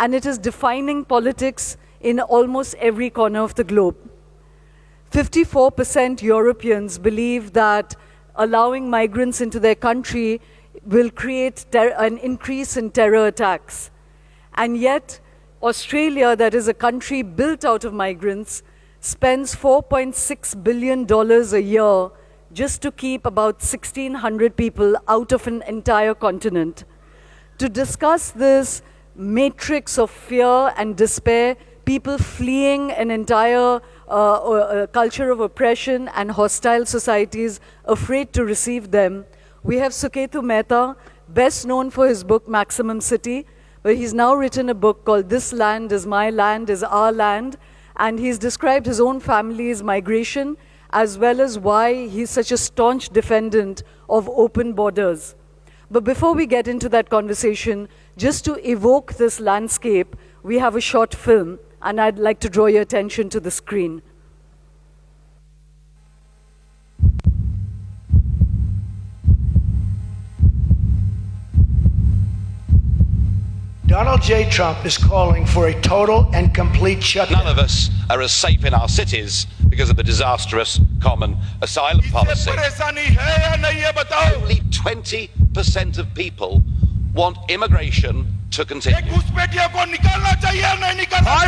and it is defining politics in almost every corner of the globe. 54% Europeans believe that allowing migrants into their country will create an increase in terror attacks. And yet, Australia, that is a country built out of migrants, spends $4.6 billion a year just to keep about 1,600 people out of an entire continent. To discuss this matrix of fear and despair, people fleeing an entire culture of oppression and hostile societies afraid to receive them, we have Suketu Mehta, best known for his book Maximum City, where he's now written a book called This Land is My Land is Our Land, and he's described his own family's migration as well as why he's such a staunch defendant of open borders. But before we get into that conversation, just to evoke this landscape, we have a short film, and I'd like to draw your attention to the screen. Donald J. Trump is calling for a total and complete shutdown. None of us are as safe in our cities because of the disastrous common asylum policy. Only 20% of people want immigration to continue. Part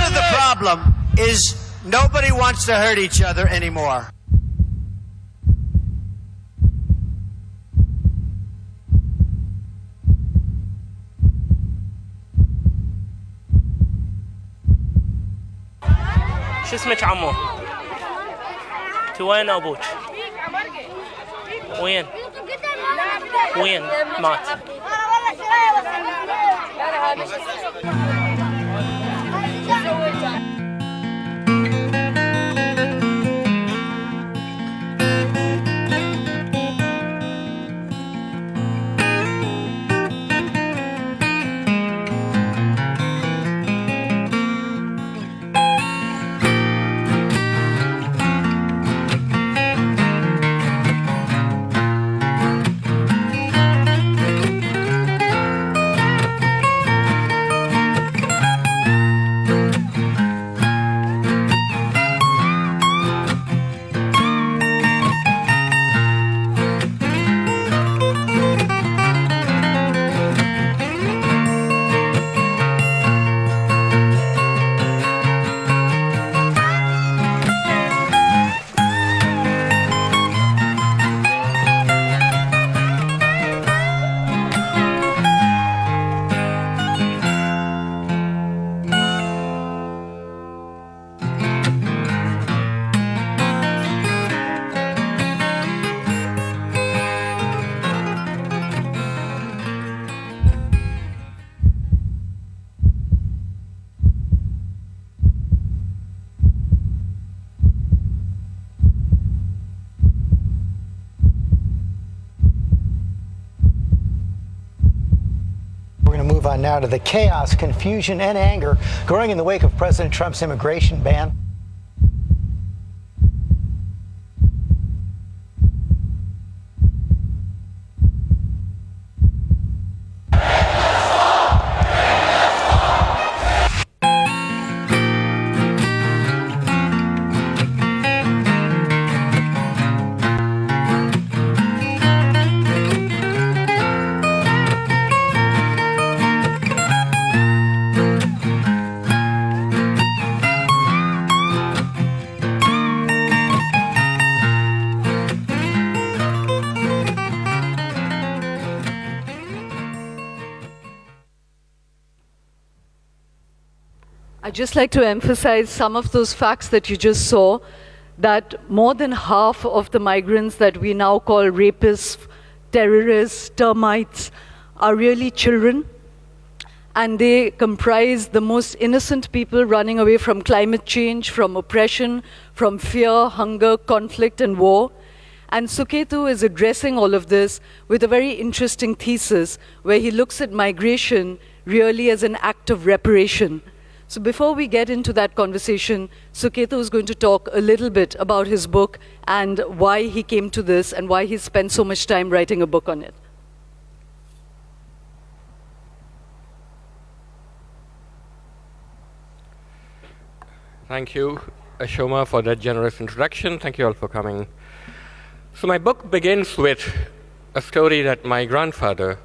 of the problem is nobody wants to hurt each other anymore. شو اسمك عمو؟ انت وين ابوك؟ وين؟ وين مات؟ Move on now to the chaos, confusion, and anger growing in the wake of President Trump's immigration ban. I'd just like to emphasize some of those facts that you just saw, that more than half of the migrants that we now call rapists, terrorists, termites, are really children. And they comprise the most innocent people running away from climate change, from oppression, from fear, hunger, conflict, and war. And Suketu is addressing all of this with a very interesting thesis where he looks at migration really as an act of reparation. So before we get into that conversation, Suketu is going to talk a little bit about his book and why he came to this and why he spent so much time writing a book on it. Thank you, Ashoma, for that generous introduction. Thank you all for coming. So my book begins with a story that my grandfather,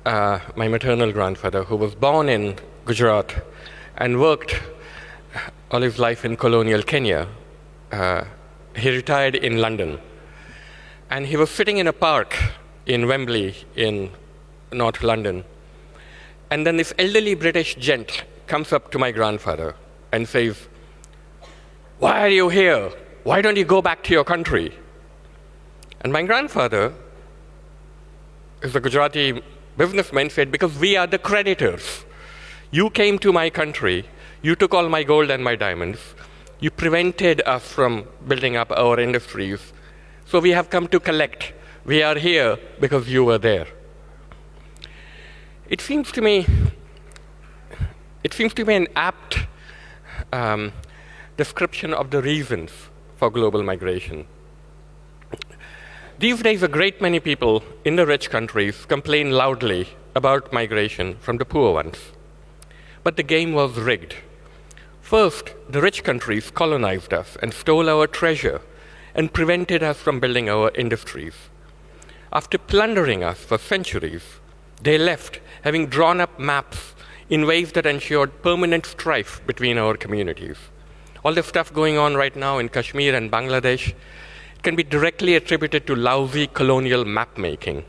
my maternal grandfather, who was born in Gujarat and worked all his life in colonial Kenya, he retired in London. And he was sitting in a park in Wembley in North London. And then this elderly British gent comes up to my grandfather and says, "Why are you here? Why don't you go back to your country?" And my grandfather, who's a Gujarati businessman, said, "Because we are the creditors. You came to my country, you took all my gold and my diamonds, you prevented us from building up our industries, so we have come to collect. We are here because you were there." It seems to me an apt description of the reasons for global migration. These days, a great many people in the rich countries complain loudly about migration from the poor ones. But the game was rigged. First, the rich countries colonized us and stole our treasure and prevented us from building our industries. After plundering us for centuries, they left, having drawn up maps in ways that ensured permanent strife between our communities. All the stuff going on right now in Kashmir and Bangladesh can be directly attributed to lousy colonial map making.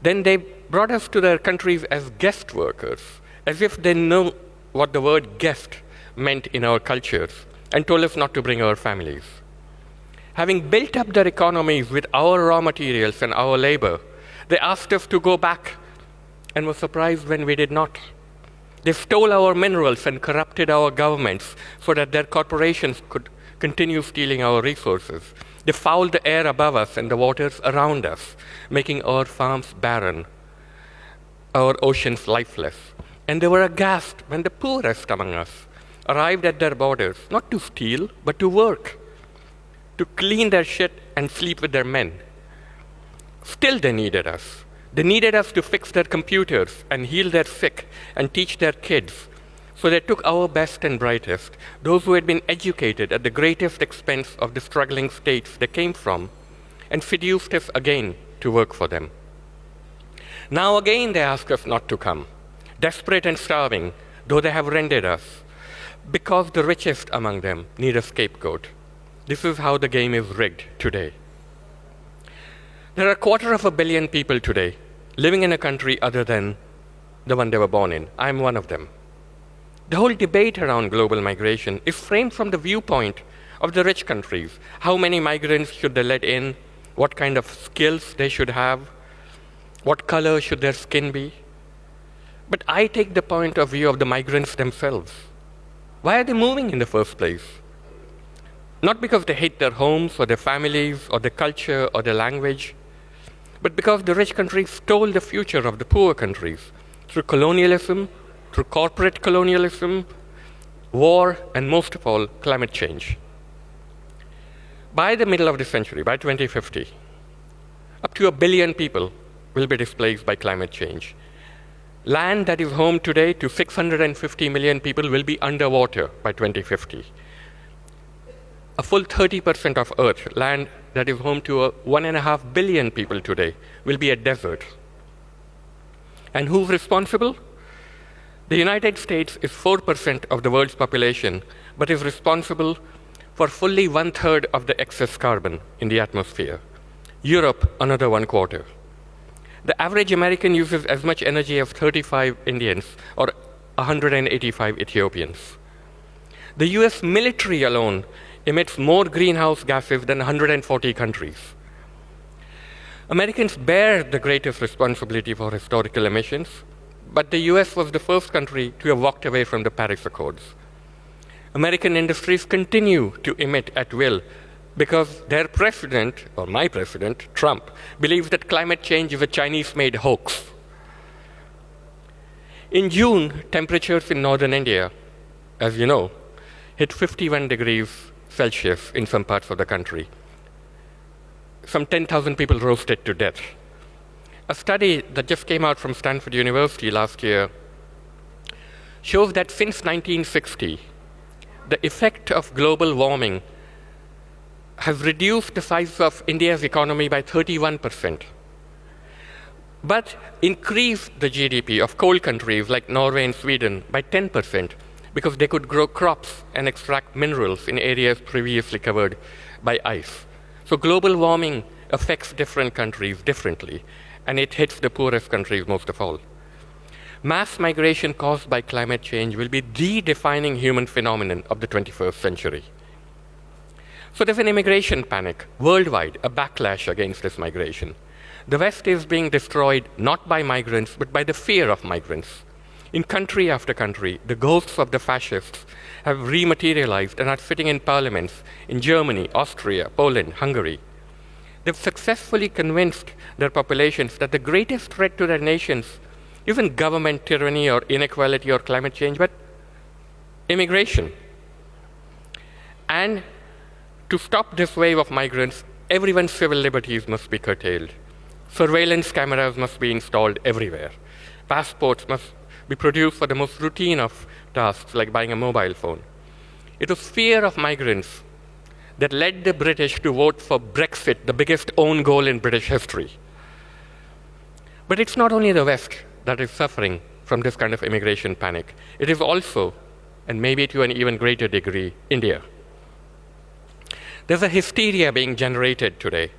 Then they brought us to their countries as guest workers, as if they know what the word guest meant in our cultures, and told us not to bring our families. Having built up their economies with our raw materials and our labor, they asked us to go back and were surprised when we did not. They stole our minerals and corrupted our governments so that their corporations could continue stealing our resources. They fouled the air above us and the waters around us, making our farms barren, our oceans lifeless. And they were aghast when the poorest among us arrived at their borders, not to steal, but to work, to clean their shit and sleep with their men. Still they needed us. They needed us to fix their computers and heal their sick and teach their kids. So they took our best and brightest, those who had been educated at the greatest expense of the struggling states they came from, and seduced us again to work for them. Now again they ask us not to come, desperate and starving, though they have rendered us, because the richest among them need a scapegoat. This is how the game is rigged today. There are 250 million people today living in a country other than the one they were born in. I'm one of them. The whole debate around global migration is framed from the viewpoint of the rich countries. How many migrants should they let in? What kind of skills they should have? What color should their skin be? But I take the point of view of the migrants themselves. Why are they moving in the first place? Not because they hate their homes or their families or their culture or their language, but because the rich countries stole the future of the poor countries through colonialism, through corporate colonialism, war, and most of all, climate change. By the middle of the century, by 2050, up to 1 billion people will be displaced by climate change. Land that is home today to 650 million people will be underwater by 2050. A full 30% of Earth, land that is home to 1.5 billion people today, will be a desert. And who's responsible? The United States is 4% of the world's population, but is responsible for fully 1/3 of the excess carbon in the atmosphere. Europe, another 1/4. The average American uses as much energy as 35 Indians or 185 Ethiopians. The US military alone emits more greenhouse gases than 140 countries. Americans bear the greatest responsibility for historical emissions, but the US was the first country to have walked away from the Paris Accords. American industries continue to emit at will because their president, or my president, Trump, believes that climate change is a Chinese-made hoax. In June, temperatures in northern India, as you know, hit 51 degrees Celsius in some parts of the country. Some 10,000 people roasted to death. A study that just came out from Stanford University last year shows that since 1960, the effect of global warming has reduced the size of India's economy by 31%, but increased the GDP of coal countries like Norway and Sweden by 10% because they could grow crops and extract minerals in areas previously covered by ice. So global warming affects different countries differently, and it hits the poorest countries most of all. Mass migration caused by climate change will be the defining human phenomenon of the 21st century. So there's an immigration panic worldwide, a backlash against this migration. The West is being destroyed not by migrants, but by the fear of migrants. In country after country, the ghosts of the fascists have rematerialized and are sitting in parliaments in Germany, Austria, Poland, Hungary. They've successfully convinced their populations that the greatest threat to their nations isn't government tyranny or inequality or climate change, but immigration. And to stop this wave of migrants, everyone's civil liberties must be curtailed. Surveillance cameras must be installed everywhere. Passports must be produced for the most routine of tasks, like buying a mobile phone. It was fear of migrants that led the British to vote for Brexit, the biggest own goal in British history. But it's not only the West that is suffering from this kind of immigration panic. It is also, and maybe to an even greater degree, India. There's a hysteria being generated today,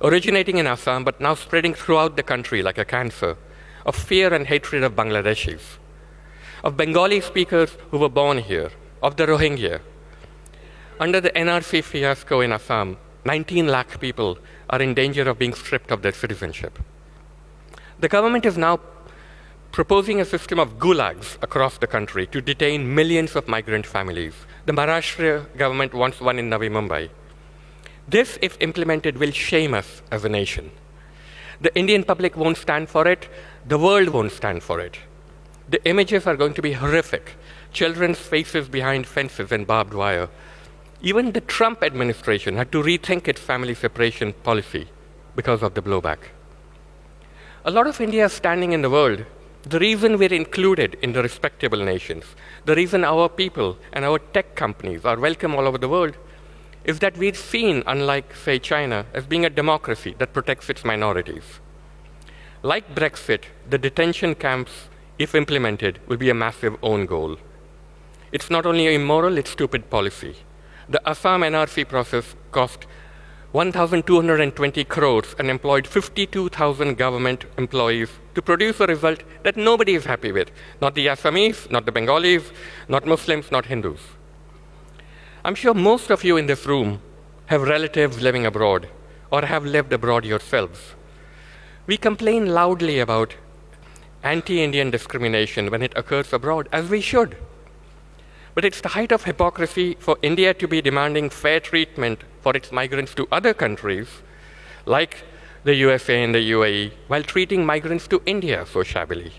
originating in Assam, but now spreading throughout the country like a cancer, of fear and hatred of Bangladeshis, of Bengali speakers who were born here, of the Rohingya. Under the NRC fiasco in Assam, 19 lakh people are in danger of being stripped of their citizenship. The government is now proposing a system of gulags across the country to detain millions of migrant families. The Maharashtra government wants one in Navi Mumbai. This, if implemented, will shame us as a nation. The Indian public won't stand for it. The world won't stand for it. The images are going to be horrific. Children's faces behind fences and barbed wire. Even the Trump administration had to rethink its family separation policy because of the blowback. A lot of India's standing in the world, the reason we're included in the respectable nations, the reason our people and our tech companies are welcome all over the world, is that we're seen, unlike, say, China, as being a democracy that protects its minorities. Like Brexit, the detention camps, if implemented, will be a massive own goal. It's not only immoral, it's stupid policy. The Assam NRC process cost 1,220 crores and employed 52,000 government employees to produce a result that nobody is happy with. Not the Assamese, not the Bengalis, not Muslims, not Hindus. I'm sure most of you in this room have relatives living abroad or have lived abroad yourselves. We complain loudly about anti-Indian discrimination when it occurs abroad, as we should. But it's the height of hypocrisy for India to be demanding fair treatment for its migrants to other countries, like the USA and the UAE, while treating migrants to India so shabbily.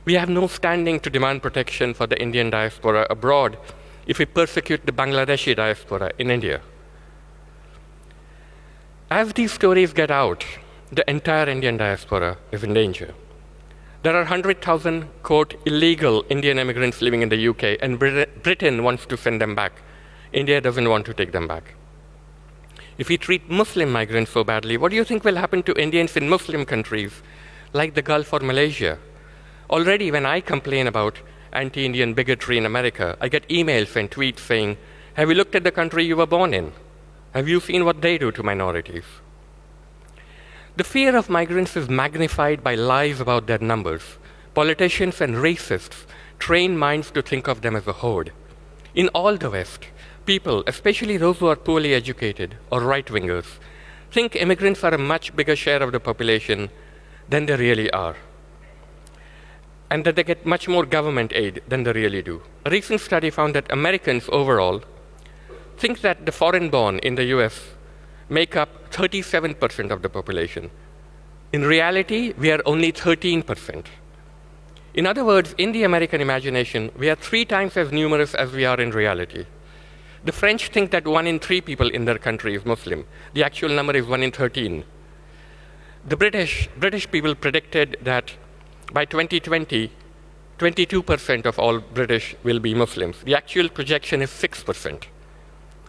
We have no standing to demand protection for the Indian diaspora abroad if we persecute the Bangladeshi diaspora in India. As these stories get out, the entire Indian diaspora is in danger. There are 100,000, quote, illegal Indian immigrants living in the UK, and Britain wants to send them back. India doesn't want to take them back. If we treat Muslim migrants so badly, what do you think will happen to Indians in Muslim countries like the Gulf or Malaysia? Already, when I complain about anti-Indian bigotry in America, I get emails and tweets saying, have you looked at the country you were born in? Have you seen what they do to minorities? The fear of migrants is magnified by lies about their numbers. Politicians and racists train minds to think of them as a horde. In all the West, people, especially those who are poorly educated or right-wingers, think immigrants are a much bigger share of the population than they really are, and that they get much more government aid than they really do. A recent study found that Americans overall think that the foreign-born in the US make up 37% of the population. In reality, we are only 13%. In other words, in the American imagination, we are 3 times as numerous as we are in reality. The French think that 1 in 3 people in their country is Muslim. The actual number is 1 in 13. The British people predicted that by 2020, 22% of all British will be Muslims. The actual projection is 6%.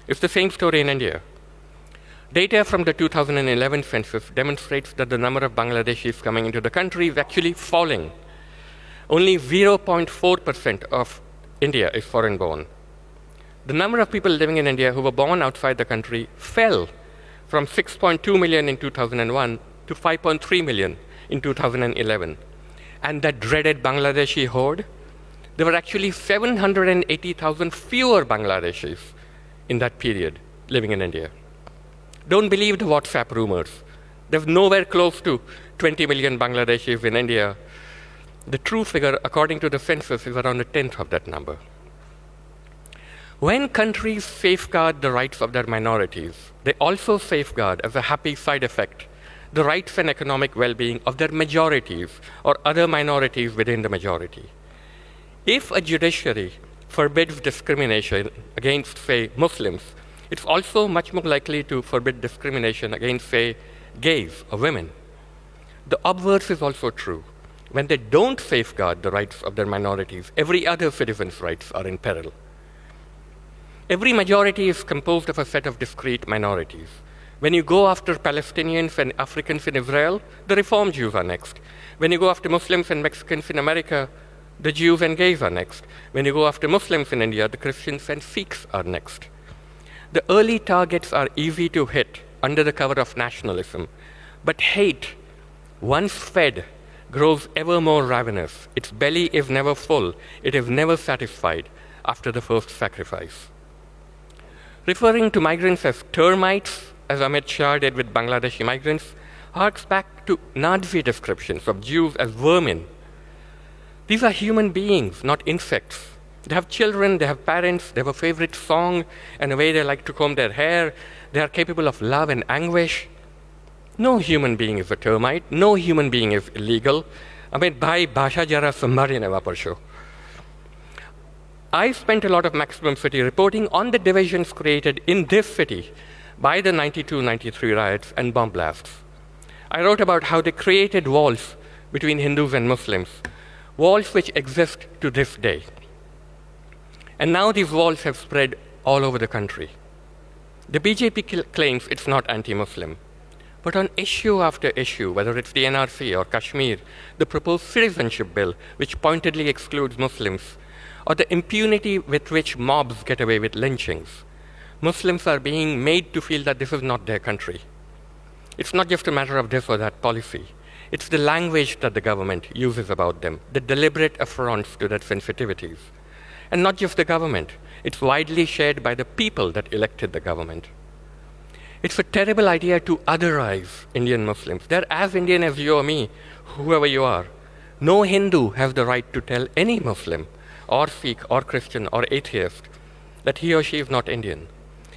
It's the same story in India. Data from the 2011 census demonstrates that the number of Bangladeshis coming into the country is actually falling. Only 0.4% of India is foreign-born. The number of people living in India who were born outside the country fell from 6.2 million in 2001 to 5.3 million in 2011. And that dreaded Bangladeshi horde, there were actually 780,000 fewer Bangladeshis in that period living in India. Don't believe the WhatsApp rumors. There's nowhere close to 20 million Bangladeshis in India. The true figure, according to the census, is around a tenth of that number. When countries safeguard the rights of their minorities, they also safeguard, as a happy side effect, the rights and economic well-being of their majorities or other minorities within the majority. If a judiciary forbids discrimination against, say, Muslims, it's also much more likely to forbid discrimination against, say, gays or women. The obverse is also true. When they don't safeguard the rights of their minorities, every other citizen's rights are in peril. Every majority is composed of a set of discrete minorities. When you go after Palestinians and Africans in Israel, the Reform Jews are next. When you go after Muslims and Mexicans in America, the Jews and gays are next. When you go after Muslims in India, the Christians and Sikhs are next. The early targets are easy to hit under the cover of nationalism, but hate, once fed, grows ever more ravenous. Its belly is never full. It is never satisfied after the first sacrifice. Referring to migrants as termites, as Amit Shah did with Bangladeshi migrants, harks back to Nazi descriptions of Jews as vermin. These are human beings, not insects. They have children, they have parents, they have a favorite song and a way they like to comb their hair. They are capable of love and anguish. No human being is a termite. No human being is illegal. Bhai bhasha jara sambhali ne vaparsho. I spent a lot of Maximum City reporting on the divisions created in this city by the 92-93 riots and bomb blasts. I wrote about how they created walls between Hindus and Muslims, walls which exist to this day. And now these walls have spread all over the country. The BJP claims it's not anti-Muslim. But on issue after issue, whether it's the NRC or Kashmir, the proposed citizenship bill, which pointedly excludes Muslims, or the impunity with which mobs get away with lynchings, Muslims are being made to feel that this is not their country. It's not just a matter of this or that policy. It's the language that the government uses about them, the deliberate affronts to their sensitivities. And not just the government. It's widely shared by the people that elected the government. It's a terrible idea to otherize Indian Muslims. They're as Indian as you or me, whoever you are. No Hindu has the right to tell any Muslim, or Sikh, or Christian, or atheist, that he or she is not Indian.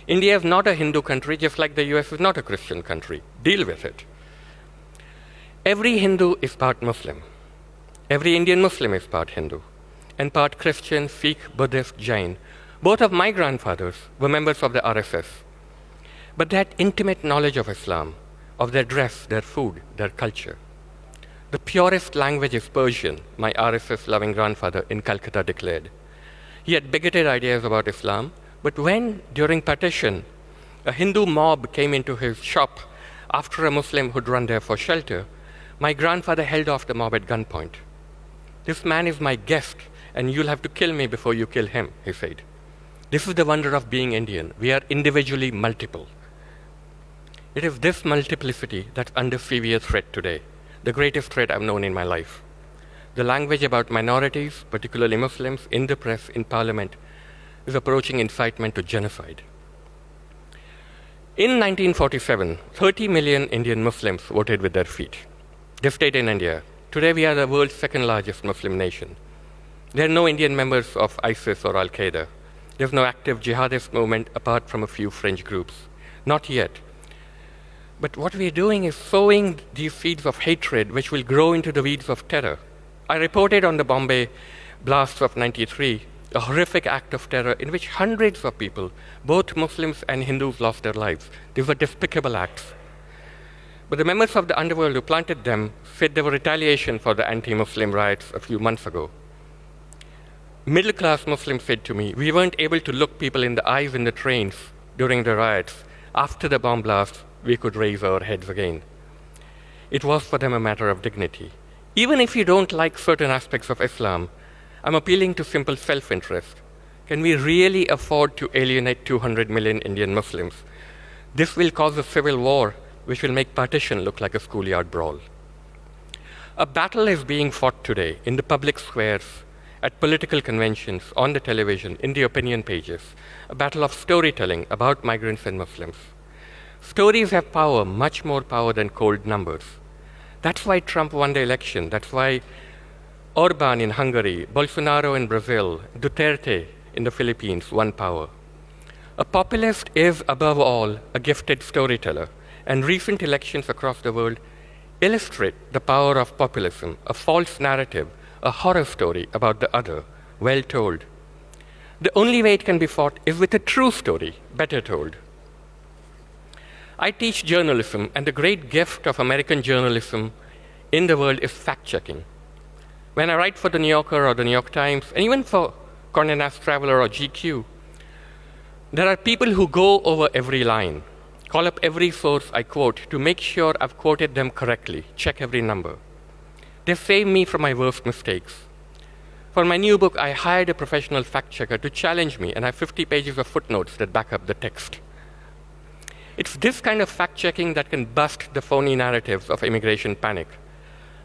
India is not a Hindu country, just like the US is not a Christian country. Deal with it. Every Hindu is part Muslim. Every Indian Muslim is part Hindu, and part Christian, Sikh, Buddhist, Jain. Both of my grandfathers were members of the RSS. But that intimate knowledge of Islam, of their dress, their food, their culture. The purest language is Persian, my RSS-loving grandfather in Calcutta declared. He had bigoted ideas about Islam, but when, during partition, a Hindu mob came into his shop after a Muslim who'd run there for shelter, my grandfather held off the mob at gunpoint. "This man is my guest, and you'll have to kill me before you kill him," he said. This is the wonder of being Indian. We are individually multiple. It is this multiplicity that's under severe threat today, the greatest threat I've known in my life. The language about minorities, particularly Muslims, in the press, in parliament, is approaching incitement to genocide. In 1947, 30 million Indian Muslims voted with their feet. They stayed in India. Today we are the world's second largest Muslim nation. There are no Indian members of ISIS or Al-Qaeda. There's no active jihadist movement apart from a few fringe groups. Not yet. But what we are doing is sowing these seeds of hatred which will grow into the weeds of terror. I reported on the Bombay blasts of '93, a horrific act of terror in which hundreds of people, both Muslims and Hindus, lost their lives. These were despicable acts. But the members of the underworld who planted them said they were retaliation for the anti-Muslim riots a few months ago. middle-class Muslims said to me, we weren't able to look people in the eyes in the trains during the riots. After the bomb blast, we could raise our heads again. It was for them a matter of dignity. Even if you don't like certain aspects of Islam, I'm appealing to simple self-interest. Can we really afford to alienate 200 million Indian Muslims? This will cause a civil war, which will make partition look like a schoolyard brawl. A battle is being fought today in the public squares, at political conventions, on the television, in the opinion pages, a battle of storytelling about migrants and Muslims. Stories have power, much more power than cold numbers. That's why Trump won the election. That's why Orban in Hungary, Bolsonaro in Brazil, Duterte in the Philippines won power. A populist is, above all, a gifted storyteller, and recent elections across the world illustrate the power of populism, a false narrative, a horror story about the other, well told. The only way it can be fought is with a true story, better told. I teach journalism, and the great gift of American journalism in the world is fact-checking. When I write for the New Yorker or the New York Times, and even for Condé Nast Traveler or GQ, there are people who go over every line, call up every source I quote to make sure I've quoted them correctly, check every number. They save me from my worst mistakes. For my new book, I hired a professional fact-checker to challenge me, and I have 50 pages of footnotes that back up the text. It's this kind of fact-checking that can bust the phony narratives of immigration panic,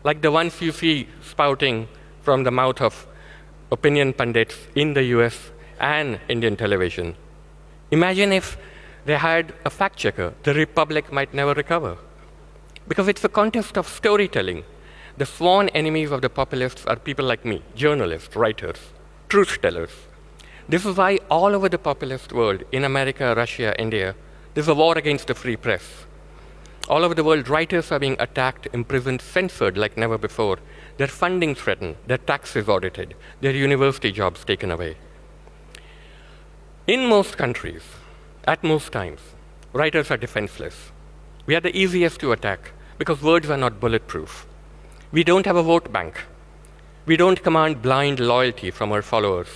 like the ones you see spouting from the mouth of opinion pundits in the US and Indian television. Imagine if they hired a fact-checker, the Republic might never recover. Because it's a contest of storytelling. The sworn enemies of the populists are people like me, journalists, writers, truth-tellers. This is why all over the populist world, in America, Russia, India, there's a war against the free press. All over the world, writers are being attacked, imprisoned, censored like never before. Their funding threatened, their taxes audited, their university jobs taken away. In most countries, at most times, writers are defenseless. We are the easiest to attack because words are not bulletproof. We don't have a vote bank. We don't command blind loyalty from our followers.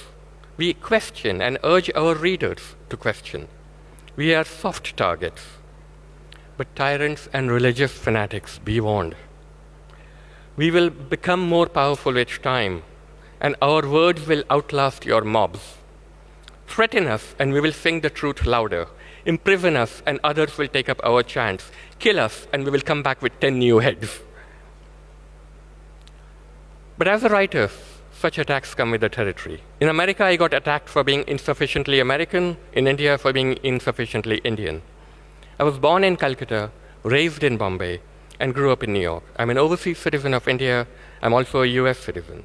We question and urge our readers to question. We are soft targets. But tyrants and religious fanatics, be warned. We will become more powerful each time, and our words will outlast your mobs. Threaten us, and we will sing the truth louder. Imprison us, and others will take up our chants. Kill us, and we will come back with 10 new heads. But as a writer, such attacks come with the territory. In America, I got attacked for being insufficiently American. In India, for being insufficiently Indian. I was born in Calcutta, raised in Bombay, and grew up in New York. I'm an overseas citizen of India. I'm also a US citizen.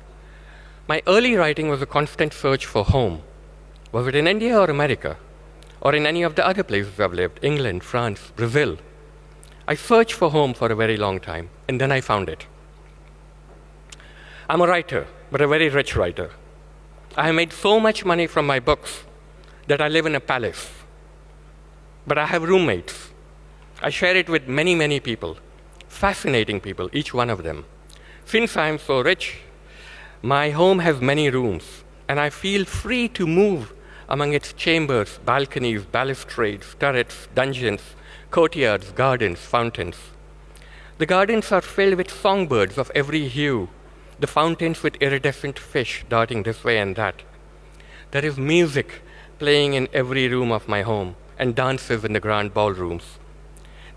My early writing was a constant search for home. Was it in India or America? Or in any of the other places I've lived, England, France, Brazil? I searched for home for a very long time, and then I found it. I'm a writer, but a very rich writer. I have made so much money from my books that I live in a palace. But I have roommates. I share it with many, many people, fascinating people, each one of them. Since I am so rich, my home has many rooms, and I feel free to move among its chambers, balconies, balustrades, turrets, dungeons, courtyards, gardens, fountains. The gardens are filled with songbirds of every hue, the fountains with iridescent fish darting this way and that. There is music playing in every room of my home, and dances in the grand ballrooms.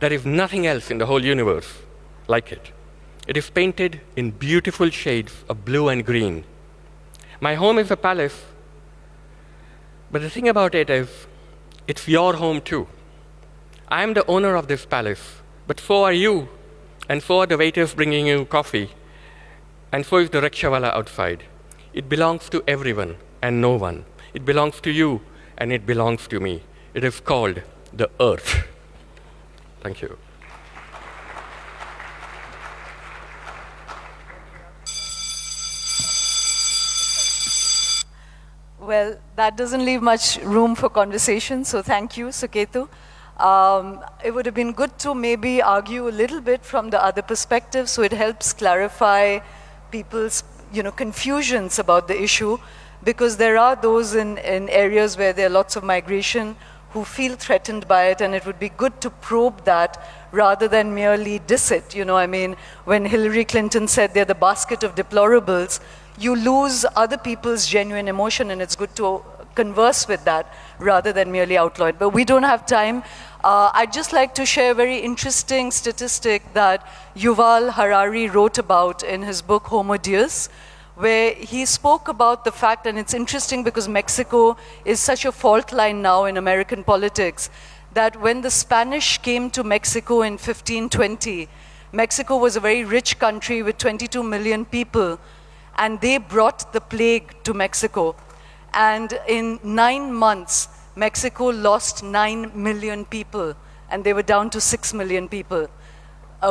There is nothing else in the whole universe like it. It is painted in beautiful shades of blue and green. My home is a palace, but the thing about it is, it's your home too. I am the owner of this palace, but so are you, and so are the waiters bringing you coffee, and so is the rickshawala outside. It belongs to everyone and no one. It belongs to you, and it belongs to me. It is called the earth. Thank you. Well, that doesn't leave much room for conversation, so thank you, Suketu. It would have been good to maybe argue a little bit from the other perspective, so it helps clarify people's confusions about the issue. because there are those in areas where there are lots of migration who feel threatened by it, and it would be good to probe that rather than merely diss it. You know, I mean, when Hillary Clinton said they're the basket of deplorables, you lose other people's genuine emotion, and it's good to converse with that rather than merely outlaw it. But we don't have time. I'd just like to share a very interesting statistic that Yuval Harari wrote about in his book Homo Deus, where he spoke about the fact, and it's interesting because Mexico is such a fault line now in American politics, that when the Spanish came to Mexico in 1520, Mexico was a very rich country with 22 million people, and they brought the plague to Mexico. And in 9 months, Mexico lost 9 million people, and they were down to 6 million people.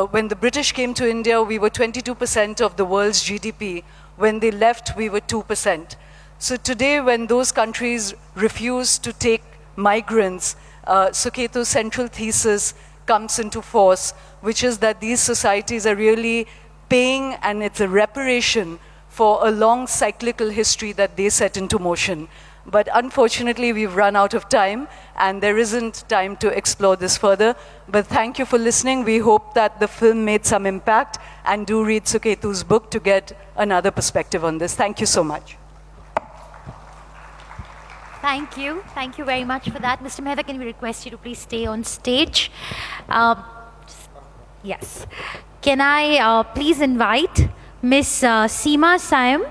When the British came to India, we were 22% of the world's GDP. When they left, we were 2%. So today, when those countries refuse to take migrants, Sukhetu's central thesis comes into force, which is that these societies are really paying, and it's a reparation for a long cyclical history that they set into motion. But unfortunately, we've run out of time, and there isn't time to explore this further. But thank you for listening. We hope that the film made some impact, and do read Sukhetu's book to get another perspective on this. Thank you so much. Thank you. Thank you very much for that. Mr. Mehta, can we request you to please stay on stage? Yes. Can I please invite Ms. Seema Sayam,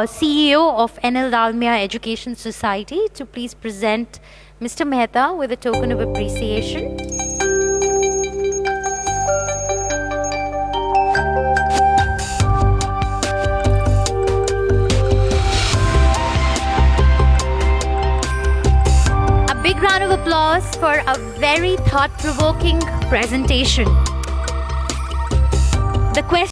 CEO of NL Dalmia Education Society, to please present Mr. Mehta with a token of appreciation. A big round of applause for a very thought-provoking presentation. The question